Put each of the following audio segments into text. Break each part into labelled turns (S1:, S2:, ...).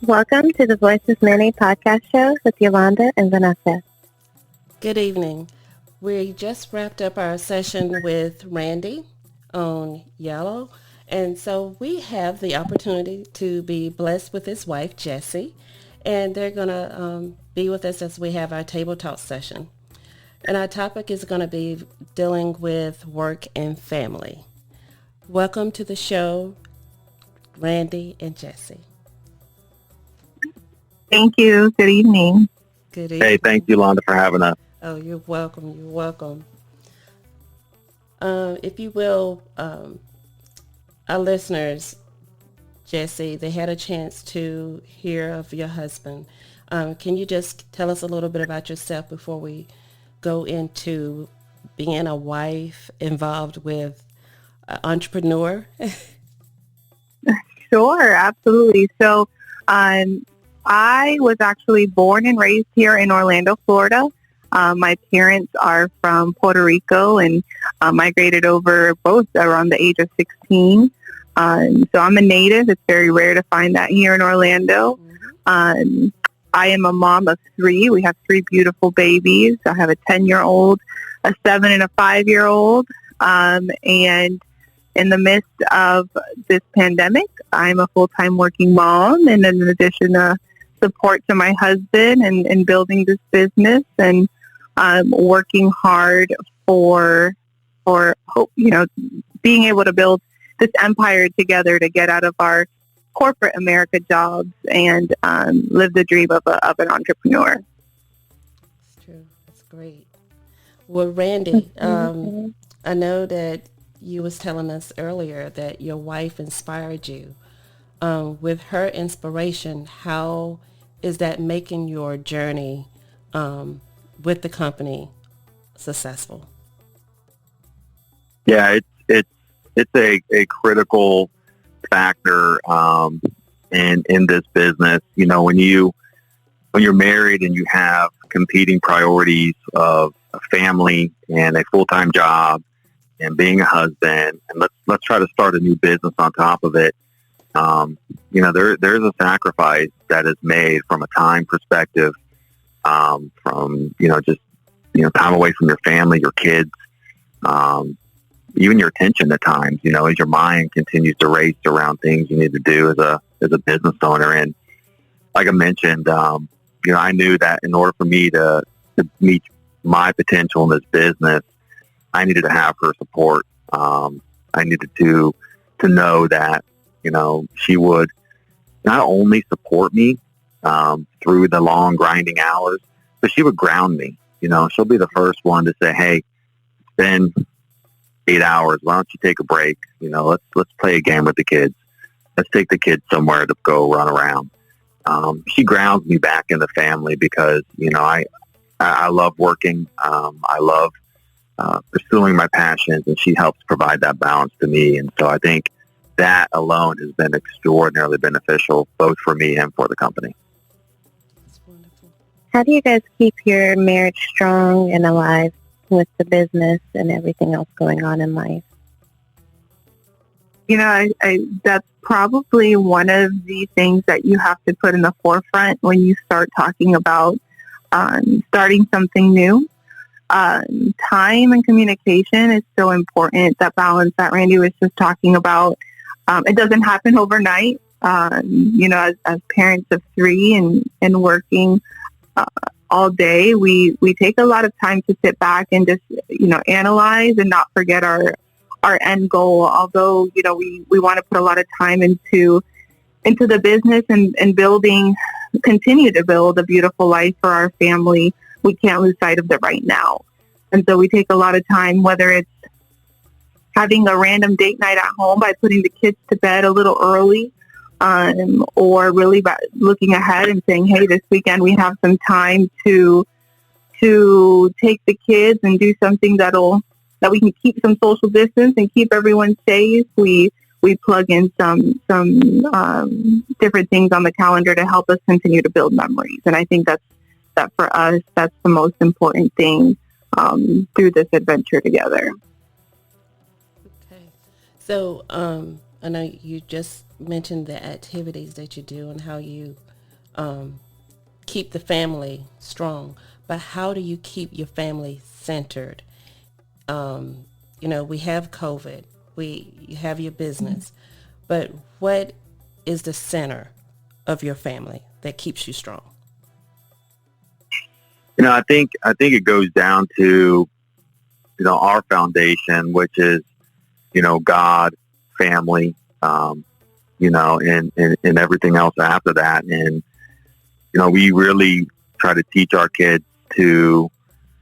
S1: Welcome to the Voices Many podcast show with Yolanda and Vanessa.
S2: Good evening. We just wrapped up our session with Randy on Yellow, and so we have the opportunity to be blessed with his wife, Jessie, and they're going to be with us as we have our table talk session. And our topic is going to be dealing with work and family. Welcome to the show, Randy and Jessie.
S3: Thank you. Good evening.
S2: Good evening.
S4: Hey, thank you, Londa, for having us.
S2: Oh, you're welcome. You're welcome. If you will, our listeners, Jessie, they had a chance to hear of your husband. Can you just tell us a little bit about yourself before we go into being a wife involved with an entrepreneur?
S3: Sure, absolutely. So I was actually born and raised here in Orlando, Florida. My parents are from Puerto Rico and migrated over both around the age of 16. So I'm a native. It's very rare to find that here in Orlando. I am a mom of three. We have three beautiful babies. I have a 10-year-old, a 7, and a 5-year-old. And in the midst of this pandemic, I'm a full-time working mom, and in addition to support to my husband and building this business and working hard for hope, being able to build this empire together to get out of our corporate America jobs and live the dream of an entrepreneur.
S2: That's true. That's great. Well, Randy, I know that you was telling us earlier that your wife inspired you. With her inspiration, how is that making your journey with the company successful?
S4: Yeah, it's a critical factor in this business. When you're married and you have competing priorities of a family and a full-time job and being a husband, and let's try to start a new business on top of it. There's a sacrifice that is made from a time perspective, from just time away from your family, your kids, even your attention at times. As your mind continues to race around things you need to do as a business owner. And like I mentioned, I knew that in order for me to meet my potential in this business, I needed to have her support. I needed to know that she would not only support me through the long grinding hours, but she would ground me. She'll be the first one to say, "Hey, it's been 8 hours. Why don't you take a break? Let's play a game with the kids. Let's take the kids somewhere to go run around." She grounds me back in the family because I love working. I love pursuing my passions, and she helps provide that balance to me. And so I think that alone has been extraordinarily beneficial, both for me and for the company.
S2: That's wonderful.
S1: How do you guys keep your marriage strong and alive with the business and everything else going on in life?
S3: That's probably one of the things that you have to put in the forefront when you start talking about starting something new. Time and communication is so important. That balance that Randy was just talking about. It doesn't happen overnight. As parents of three and working all day, we take a lot of time to sit back and just, analyze and not forget our end goal. Although, we want to put a lot of time into the business and continue to build a beautiful life for our family. We can't lose sight of the right now. And so we take a lot of time, whether it's having a random date night at home by putting the kids to bed a little early, or really by looking ahead and saying, hey, this weekend we have some time to take the kids and do something that we can keep some social distance and keep everyone safe. We plug in some different things on the calendar to help us continue to build memories. And I think that for us, that's the most important thing through this adventure together.
S2: Okay. So I know you just mentioned the activities that you do and how you keep the family strong, but how do you keep your family centered? We have COVID, you have your business, but what is the center of your family that keeps you strong?
S4: I think it goes down to, our foundation, which is, God, family, and everything else after that. And, we really try to teach our kids to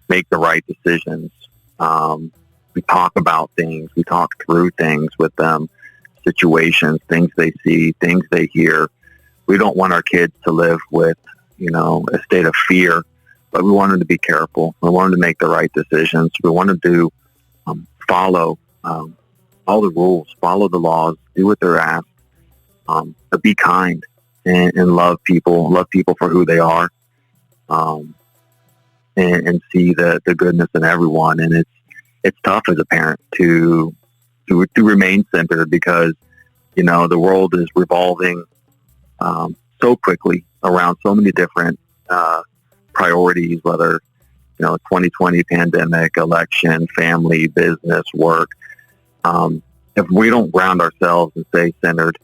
S4: make the right decisions. We talk about things. We talk through things with them, situations, things they see, things they hear. We don't want our kids to live with, a state of fear, but we want them to be careful. We want them to make the right decisions. We want them to follow all the rules, follow the laws, do what they're asked, but be kind and love people for who they are, and see the goodness in everyone. And it's tough as a parent to remain centered because, the world is revolving so quickly around so many different priorities, whether, 2020 pandemic, election, family, business, work. If we don't ground ourselves and stay centered,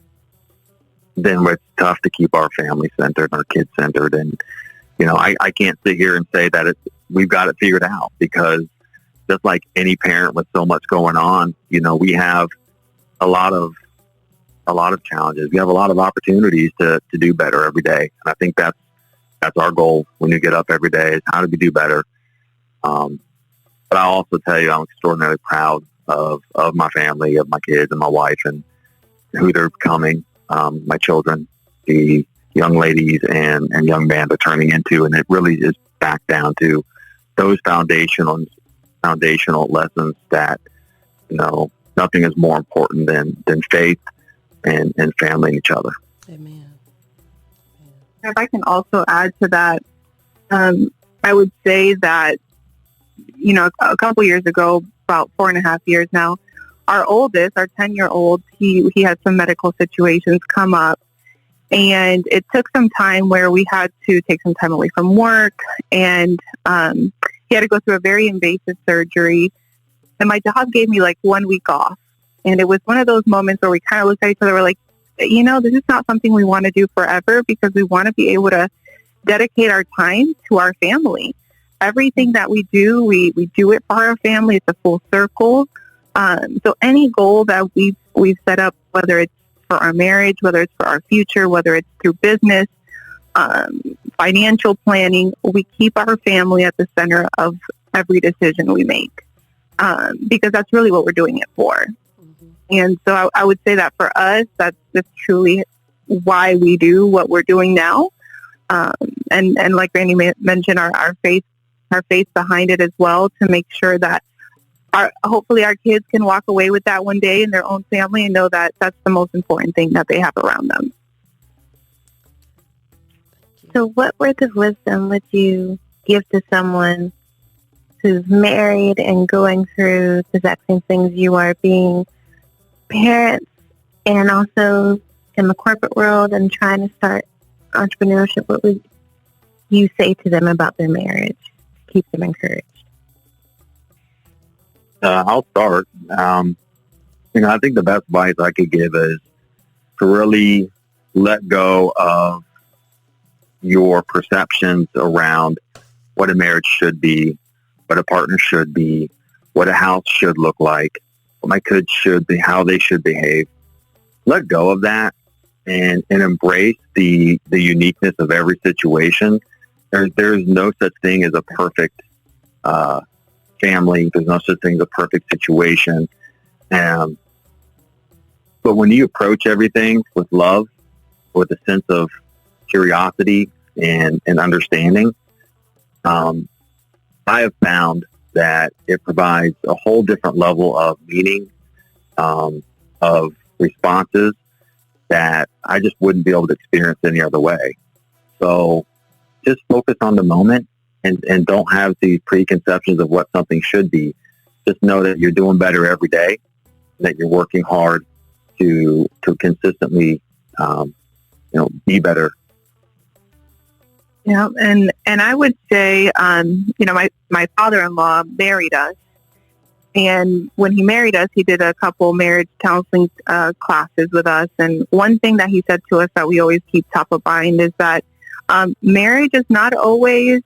S4: then it's tough to keep our family centered, our kids centered. And, I can't sit here and say that we've got it figured out, because just like any parent with so much going on, we have a lot of challenges. We have a lot of opportunities to do better every day. And I think that's our goal when you get up every day, is how do we do better? But I'll also tell you, I'm extraordinarily proud of my family, of my kids and my wife, and who they're becoming, my children, the young ladies and young man they're turning into. And it really is back down to those foundational lessons that, nothing is more important than faith and family and each other.
S2: Amen.
S3: If I can also add to that, I would say that, a couple years ago, about 4.5 years now, our oldest, our 10-year-old, he had some medical situations come up, and it took some time where we had to take some time away from work, and he had to go through a very invasive surgery, and my job gave me like 1 week off. And it was one of those moments where we kind of looked at each other, we're like, this is not something we want to do forever, because we want to be able to dedicate our time to our family. Everything that we do, we do it for our family. It's a full circle. So any goal that we've set up, whether it's for our marriage, whether it's for our future, whether it's through business, financial planning, we keep our family at the center of every decision we make, because that's really what we're doing it for. And so I would say that for us, that's just truly why we do what we're doing now. And like Randy mentioned, our faith behind it as well, to make sure that hopefully our kids can walk away with that one day in their own family and know that that's the most important thing that they have around them.
S1: So what words of wisdom would you give to someone who's married and going through the exact same things you are, being parents and also in the corporate world and trying to start entrepreneurship? What would you say to them about their marriage? Keep them encouraged.
S4: I'll start. I think the best advice I could give is to really let go of your perceptions around what a marriage should be, what a partner should be, what a house should look like, what my kids should be, how they should behave. Let go of that and embrace the uniqueness of every situation. There's no such thing as a perfect family. There's no such thing as a perfect situation. But when you approach everything with love, with a sense of curiosity and understanding, I have found that it provides a whole different level of meaning, of responses that I just wouldn't be able to experience any other way. So just focus on the moment and don't have these preconceptions of what something should be. Just know that you're doing better every day, that you're working hard to consistently, be better
S3: Yeah, and I would say, my father-in-law married us, and when he married us, he did a couple marriage counseling classes with us. And one thing that he said to us that we always keep top of mind is that marriage is not always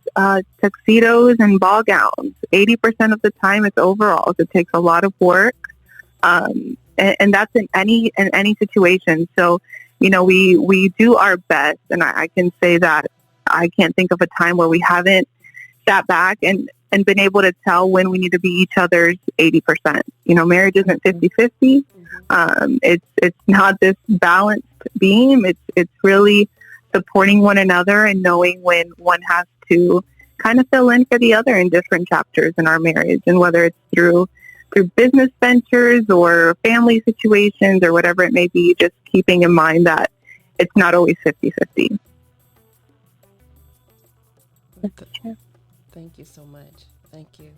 S3: tuxedos and ball gowns. 80% of the time, it's overalls. It takes a lot of work, and that's in any situation. So, we do our best, and I can say that I can't think of a time where we haven't sat back and been able to tell when we need to be each other's 80%. Marriage isn't 50-50. It's not this balanced beam. It's really supporting one another and knowing when one has to kind of fill in for the other in different chapters in our marriage, and whether it's through business ventures or family situations or whatever it may be, just keeping in mind that it's not always 50-50.
S2: Thank you so much. Thank you.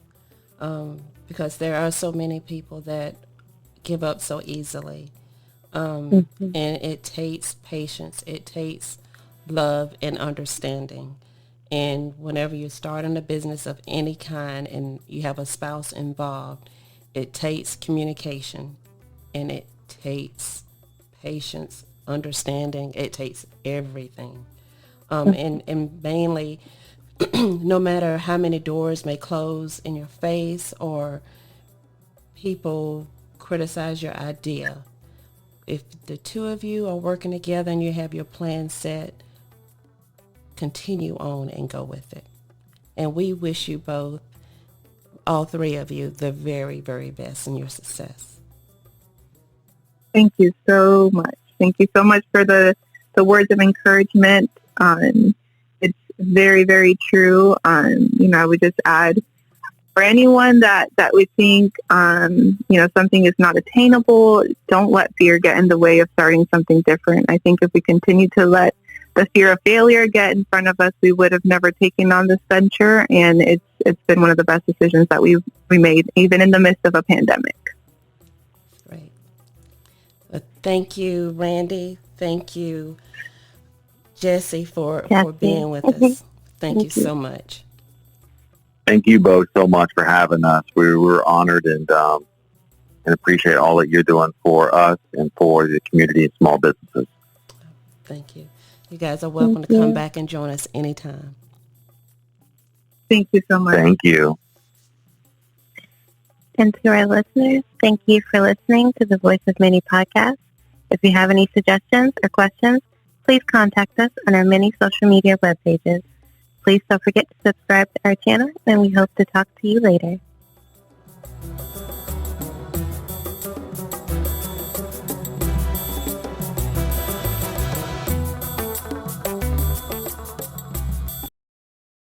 S2: Because there are so many people that give up so easily. And it takes patience. It takes love and understanding. And whenever you're starting a business of any kind and you have a spouse involved, it takes communication, and it takes patience, understanding. It takes everything. And mainly, no matter how many doors may close in your face or people criticize your idea, if the two of you are working together and you have your plan set, continue on and go with it. And we wish you both, all three of you, the very, very best in your success.
S3: Thank you so much. Thank you so much for the words of encouragement. It's very, very true. I would just add, for anyone that would think, something is not attainable, don't let fear get in the way of starting something different. I think if we continue to let the fear of failure get in front of us, we would have never taken on this venture. And it's been one of the best decisions that we made, even in the midst of a pandemic.
S2: Great. Thank you, Randy. Thank you, Jessie, for being with us. Thank you so much.
S4: Thank you both so much for having us. We were honored and appreciate all that you're doing for us and for the community and small businesses.
S2: Thank you. You guys are welcome to come back and join us anytime.
S3: Thank you so much.
S4: Thank you.
S1: And to our listeners, thank you for listening to the Voice of Many podcast. If you have any suggestions or questions, please contact us on our many social media web pages. Please don't forget to subscribe to our channel, and we hope to talk to you later.